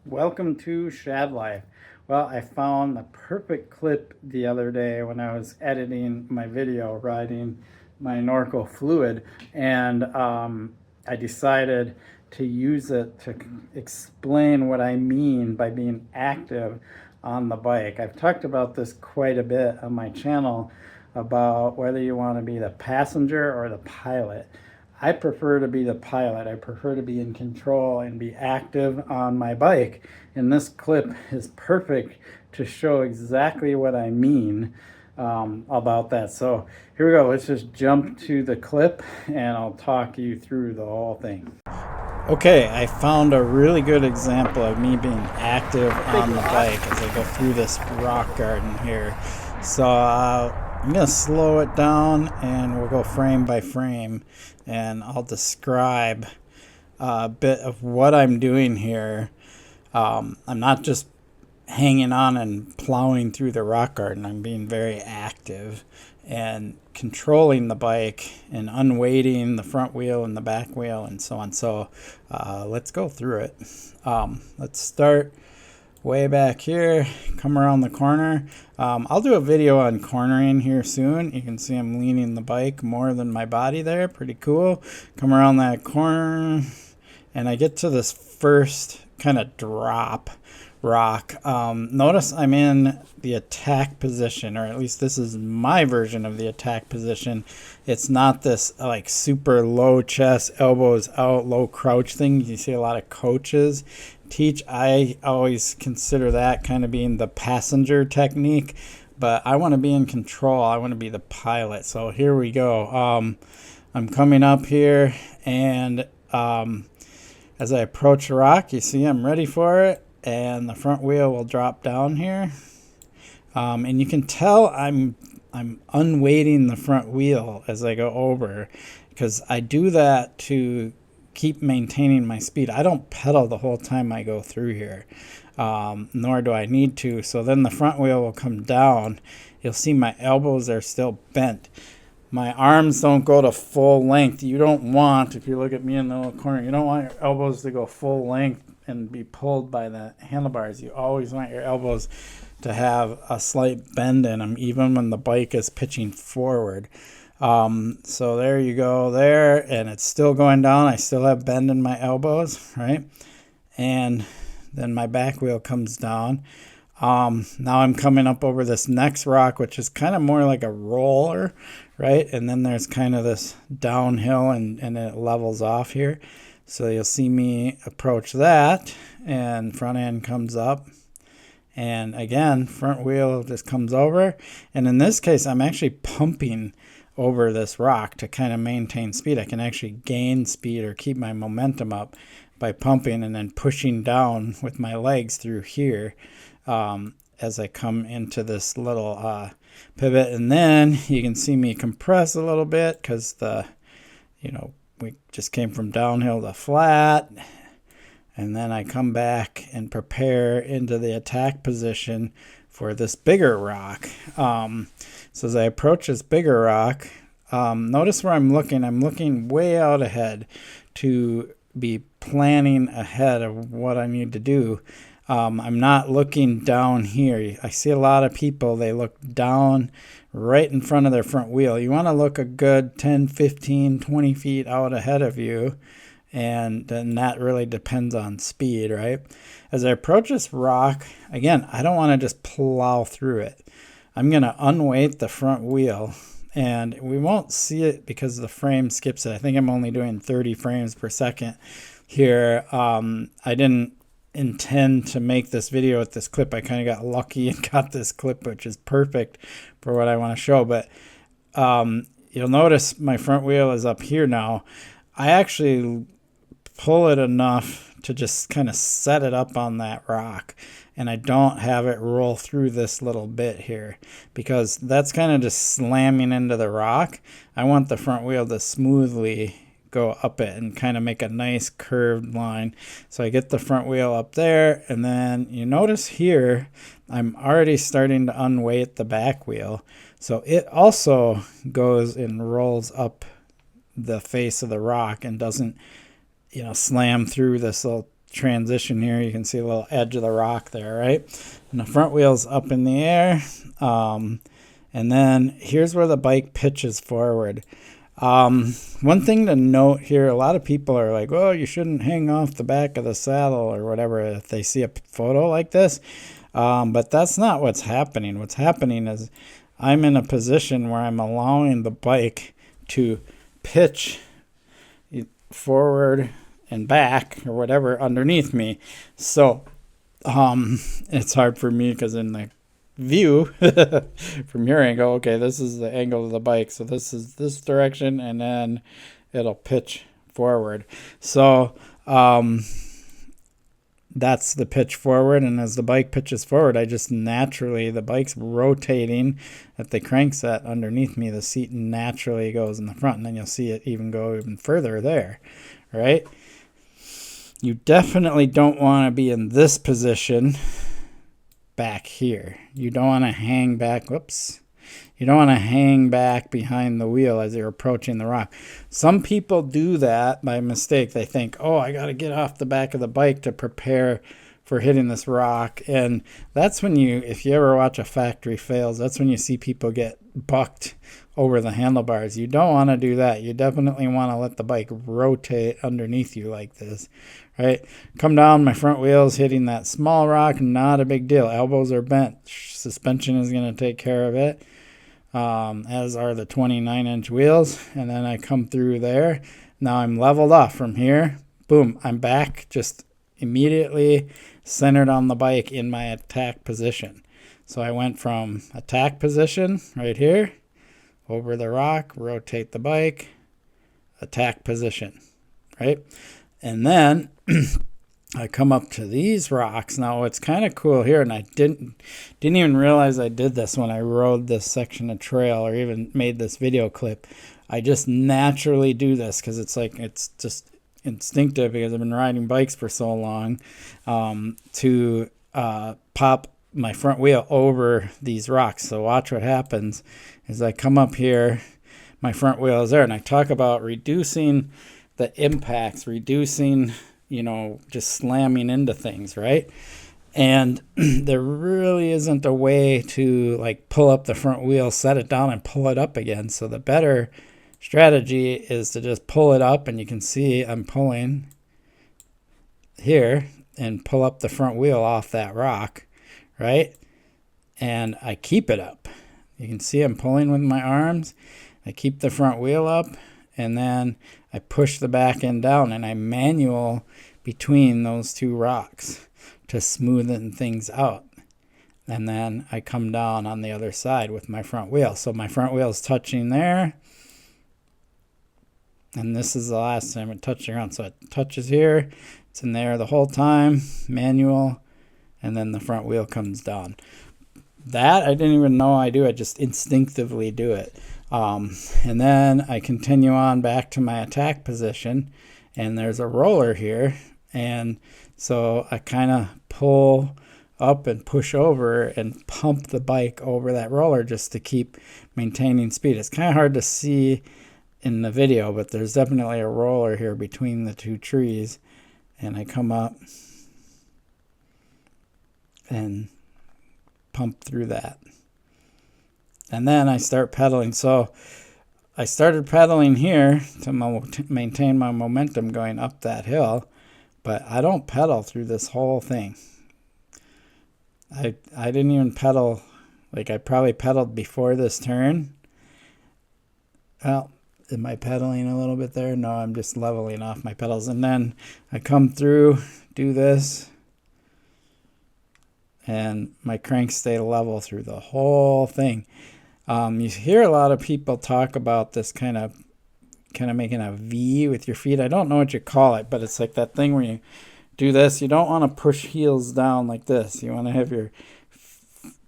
Welcome to Shad Life. Well, I found the perfect clip the other day when I was editing my video riding my Norco Fluid, and I decided to use it to explain what I mean by being active on the bike. I've talked about this quite a bit on my channel about whether you want to be the passenger or the pilot. I prefer to be the pilot. I prefer to be in control and be active on my bike. And this clip is perfect to show exactly what I mean about that. So here we go. Let's just jump to the clip and I'll talk you through the whole thing. Okay, I found a really good example of me being active on the bike as I go through this rock garden here. So I'm going to slow it down and we'll go frame by frame and I'll describe a bit of what I'm doing here. I'm not just hanging on and plowing through the rock garden. I'm being very active and controlling the bike and unweighting the front wheel and the back wheel and so on. So let's go through it. Let's start way back here, come around the corner. I'll do a video on cornering here soon. You can see I'm leaning the bike more than my body there. Pretty cool. Come around that corner and I get to this first kind of drop rock. Notice I'm in the attack position, or at least this is my version of the attack position. It's not this like super low chest, elbows out, low crouch thing you see a lot of coaches teach. I always consider that kind of being the passenger technique, but I want to be in control. I want to be the pilot. So here we go. I'm coming up here, and as I approach the rock, you see I'm ready for it, and the front wheel will drop down here. And you can tell I'm unweighting the front wheel as I go over, because I do that to keep maintaining my speed. I don't pedal the whole time I go through here, nor do I need to. So then the front wheel will come down. You'll see my elbows are still bent. My arms don't go to full length. You don't want, if you look at me in the little corner, you don't want your elbows to go full length and be pulled by the handlebars. You always want your elbows to have a slight bend in them, even when the bike is pitching forward. So there you go there, and it's still going down. I still have bend in my elbows, right? And then my back wheel comes down. Now I'm coming up over this next rock, which is kind of more like a roller, right? And then there's kind of this downhill and it levels off here. So you'll see me approach that, and front end comes up. And again, front wheel just comes over. And in this case, I'm actually pumping over this rock to kind of maintain speed. I can actually gain speed or keep my momentum up by pumping and then pushing down with my legs through here as I come into this little pivot. And then you can see me compress a little bit because we just came from downhill to flat. And then I come back and prepare into the attack position for this bigger rock. So as I approach this bigger rock, notice where I'm looking. I'm looking way out ahead to be planning ahead of what I need to do. I'm not looking down here. I see a lot of people, they look down right in front of their front wheel. You want to look a good 10, 15, 20 feet out ahead of you. And then that really depends on speed, right? As I approach this rock, again, I don't want to just plow through it. I'm going to unweight the front wheel, and we won't see it because the frame skips it. I think I'm only doing 30 frames per second here. I didn't intend to make this video with this clip. I kind of got lucky and got this clip, which is perfect for what I want to show. But you'll notice my front wheel is up here now. I actually pull it enough to just kind of set it up on that rock, and I don't have it roll through this little bit here because that's kind of just slamming into the rock. I want the front wheel to smoothly go up it and kind of make a nice curved line. So I get the front wheel up there, and then you notice here I'm already starting to unweight the back wheel. So it also goes and rolls up the face of the rock and doesn't slam through this little transition here. You can see a little edge of the rock there, right? And the front wheel's up in the air. And then here's where the bike pitches forward. One thing to note here, a lot of people are like, oh, you shouldn't hang off the back of the saddle or whatever if they see a photo like this. But that's not what's happening. What's happening is I'm in a position where I'm allowing the bike to pitch forward and back or whatever underneath me. So it's hard for me because in the view from your angle, okay, this is the angle of the bike, so this is this direction, and then it'll pitch forward. So that's the pitch forward, and as the bike pitches forward, I just naturally, the bike's rotating at the crankset underneath me, the seat naturally goes in the front, and then you'll see it go even further there, right? You definitely don't want to be in this position back here. You don't want to hang back, whoops. You don't want to hang back behind the wheel as you're approaching the rock. Some people do that by mistake. They think, oh, I got to get off the back of the bike to prepare for hitting this rock. And that's when if you ever watch a factory fails, that's when you see people get bucked over the handlebars. You don't want to do that. You definitely want to let the bike rotate underneath you like this, right? Come down, my front wheel's hitting that small rock, not a big deal. Elbows are bent. Suspension is going to take care of it. As are the 29-inch wheels. And then I come through there. Now I'm leveled off from here. Boom, I'm back, just immediately centered on the bike in my attack position. So I went from attack position right here, over the rock, rotate the bike, attack position, right? And then I come up to these rocks. Now it's kind of cool here, and I didn't even realize I did this when I rode this section of trail or even made this video clip. I just naturally do this because it's just instinctive because I've been riding bikes for so long, to pop my front wheel over these rocks. So watch what happens as I come up here. My front wheel is there, and I talk about reducing the impacts, reducing, just slamming into things, right? And there really isn't a way to pull up the front wheel, set it down, and pull it up again. So the better strategy is to just pull it up, and you can see I'm pulling here and pull up the front wheel off that rock, right? And I keep it up. You can see I'm pulling with my arms. I keep the front wheel up, and then I push the back end down, and I manual between those two rocks to smoothen things out. And then I come down on the other side with my front wheel. So my front wheel is touching there, and this is the last time it touched around. So it touches here, it's in there the whole time, manual, and then the front wheel comes down. That I didn't even know I do. I just instinctively do it. And then I continue on back to my attack position, and there's a roller here. And so I kind of pull up and push over and pump the bike over that roller just to keep maintaining speed. It's kind of hard to see in the video, but there's definitely a roller here between the two trees. And I come up and pump through that. And then I start pedaling. So I started pedaling here to maintain my momentum going up that hill, but I don't pedal through this whole thing. I didn't even pedal, I probably pedaled before this turn. Well, am I pedaling a little bit there? No, I'm just leveling off my pedals. And then I come through, do this, and my cranks stay level through the whole thing. You hear a lot of people talk about this kind of making a V with your feet. I don't know what you call it, but it's like that thing where you do this. You don't want to push heels down like this. You want to have your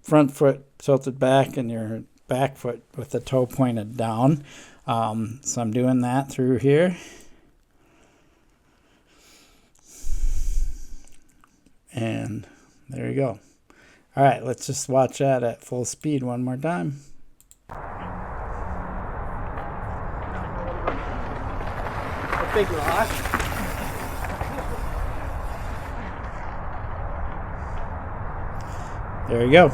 front foot tilted back and your back foot with the toe pointed down. So I'm doing that through here. And there you go. All right, let's just watch that at full speed one more time. A big rock. There you go.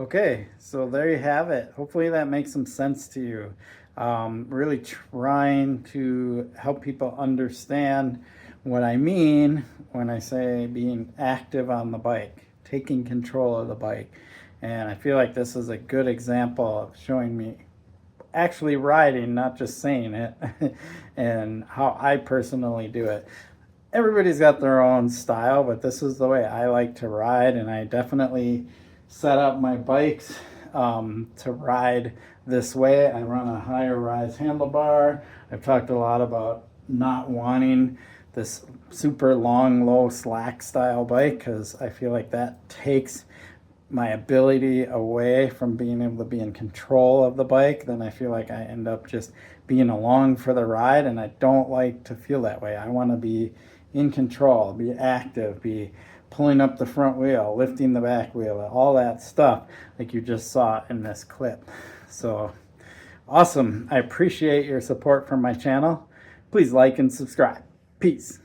Okay, so there you have it. Hopefully that makes some sense to you. Really trying to help people understand what I mean when I say being active on the bike, taking control of the bike. And I feel like this is a good example of showing me actually riding, not just saying it, and how I personally do it. Everybody's got their own style, but this is the way I like to ride, and I definitely set up my bikes to ride this way. I run a higher rise handlebar. I've talked a lot about not wanting this super long, low slack style bike because I feel like that takes my ability away from being able to be in control of the bike. Then I feel like I end up just being along for the ride, and I don't like to feel that way. I want to be in control, be active, be pulling up the front wheel, lifting the back wheel, all that stuff like you just saw in this clip. So awesome. I appreciate your support from my channel. Please like and subscribe. Peace.